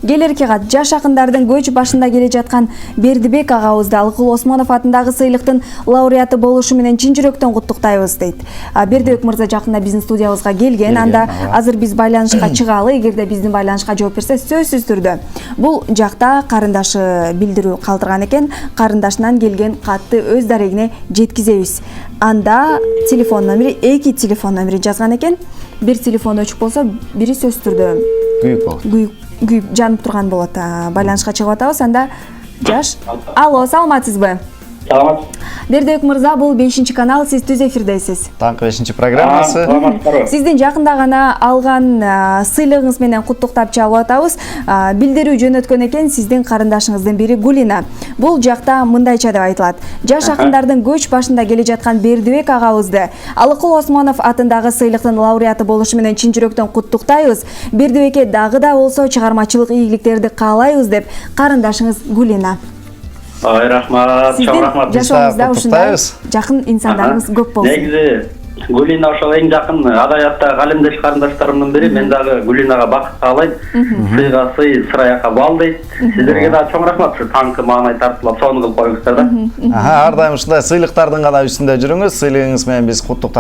Келерки кат жаш акындардын көч башында келе жаткан Бердибек агабызды Алыкул Осмонов атындагы сыйлыктын лауреаты болушу менен чын жүрөктөн куттуктайбыз дейт. Бердибек мырза жакында биздин студиябызга келген. Анда азыр биз байланышка чыгалы, эгерде биздин байланышка жооп берсе сөзсүз түрдө. Бул жакта карындашы билдирүү калтырган экен, карындашынан келген катты өз дарегине жеткизебиз. Анда телефон номери, 2 телефон номери жазган экен. Бир телефон өчүк болсо, бири сөзсүз түрдө күйүк болот. Күйүп жанып турган болот. Байланышка чыгып атабыз. Анда жаш. Алло, саламатсызбы? Саламат. Бердибек мырза, бул 5-канал, сиз түз эфирдесиз. Таңкы 5 программасы. Сиздин жакында гана алган сыйлыгыңыз менен куттуктап чалып атабыз. Билдирүү жөнөткөн экен сиздин карындашыңыздын бири Гулина. Бул жакта мындайча деп айтылат. Жаш акындардын көч башында келе жаткан Бердибек агабызды Алыкул Осмонов атындагы сыйлыктын лауреаты болушу менен чын жүрөктөн куттуктайбыз. Бердибекке дагы да болсо чыгармачылык ийгиликтерди каалайбыз деп карындашыңыз Гулина. Ой, рахмат, чоң рахмат. Жашооңузда ушундай жакын инсандарыңыз көп болсун. Негизи Гулина ошол эң жакын адаятта калемдеш карындаштарымдын бири. Мен дагы Гулинага бакыт каалайм. Сыйга сый, сыраяка бал дейт. Сиздерге да чоң рахмат. Ушу таңкы маанай тартылып, сонун кылып коюңуздар да. Ар дайым ушундай сыйлыктардын гана үстүндө жүрүңүз. Сыйлыгыңыз менен биз куттуктайбыз.